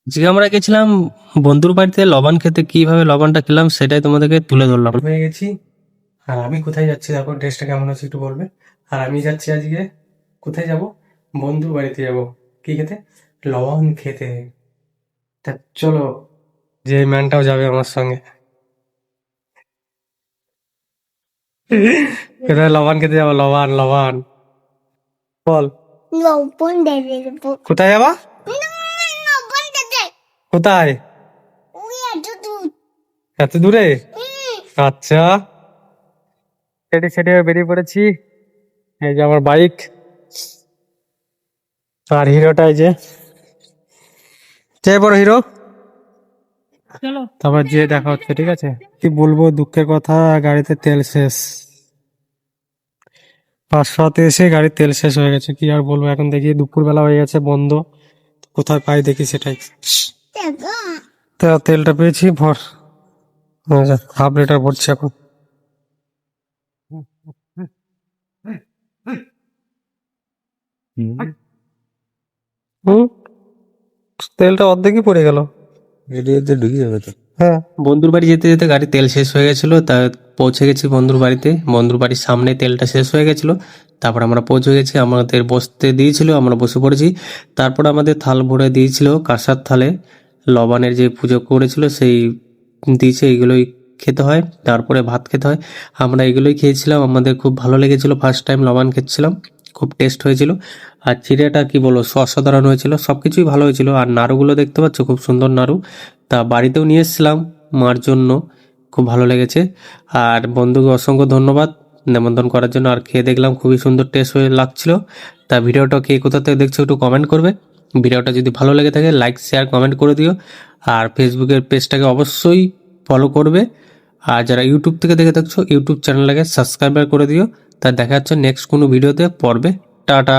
আজকে আমরা গেছিলাম বন্ধুর বাড়িতে লবণ খেতে, কিভাবে লবণটা খেলাম সেটাই তোমাদেরকে তুলে ধরলাম। হয়ে গেছি। আর আমি কোথায় যাচ্ছি দেখো, ড্রেসটা কেমন আছে একটু বলবে। আর আমি যাচ্ছি আজকে কোথায় যাব, বন্ধুর বাড়িতে যাব। কি খেতে? লবণ খেতে। তা চলো, যে ম্যানটাও যাবে আমার সঙ্গে। কোথায় লবণ খেতে যাবো? লবণ লবণ বল। লবণ দেবে দেবো। কোথায় যাবা? লবণ দেবে। কোথায়? ওই এত দূর। এত দূরে? আচ্ছা, সেটি সেটি বেরিয়ে পড়েছি। এই যে আমার বাইক, আর হিরোটা এই যে, কে বড় হিরো। চলো তারপর যে দেখা হচ্ছে, ঠিক আছে। কি বলবো, দুঃখের কথা, গাড়িতে তেল শেষ। 500-তে এসে গাড়ির তেল শেষ হয়ে গেছে, কি আর বলবো। এখন দেখি দুপুরবেলা হয়ে গেছে, বন্ধ, কোথায় পাই দেখি সেটাই। দেখো। তা তেলটা পেয়েছি, ভর 1/2 লিটার ভরছি এখন। হুম, তেলটা অর্ধেকই পড়ে গেল। এরিয়াতে ঢুকে যাবে তো। হ্যাঁ, বন্ধুর বাড়ি যেতে যেতে গাড়ি তেল শেষ হয়ে গেছিলো, তা পৌঁছে গেছি বন্ধুর বাড়িতে। বন্ধুর বাড়ির সামনে তেলটা শেষ হয়ে গেছিলো, তারপর আমরা পৌঁছে গেছি। আমাদের বসতে দিয়েছিল, আমরা বসে পড়েছি। তারপর আমাদের থাল ভরে দিয়েছিল, কাঁসার থালে লবণের যে পুজো করেছিল সেই দিয়েছে, এইগুলোই খেতে হয়। তারপরে ভাত খেতে হয়। আমরা এগুলোই খেয়েছিলাম, আমাদের খুব ভালো লেগেছিল। ফার্স্ট টাইম লবণ খেয়েছিলাম, খুব টেস্ট হয়েছিল। আর চিড়েটা কি বলো, অসাধারণ হয়েছিল, সব কিছুই ভালো হয়েছিল। আর নাড়ুগুলো দেখতে পাচ্ছ, খুব সুন্দর নাড়ু। তা বাড়িতেও নিয়ে এসেছিলাম মার জন্য, খুব ভালো লেগেছে। আর বন্ধুকে অসংখ্য ধন্যবাদ নেমন্তন্ন করার জন্য। আর খেয়ে দেখলাম খুবই সুন্দর টেস্ট হয়ে লাগছিল। তা ভিডিওটা কে কোথা থেকে দেখছো একটু কমেন্ট করবে। ভিডিওটা যদি ভালো লেগে থাকে লাইক শেয়ার কমেন্ট করে দিও। আর ফেসবুকের পেজটাকে অবশ্যই ফলো করবে। আর যারা ইউটিউব থেকে দেখে দেখছো, ইউটিউব চ্যানেলটাকে সাবস্ক্রাইবার করে দিও। তা দেখা যাচ্ছে নেক্সট কোনো ভিডিওতে পড়বে। টাটা।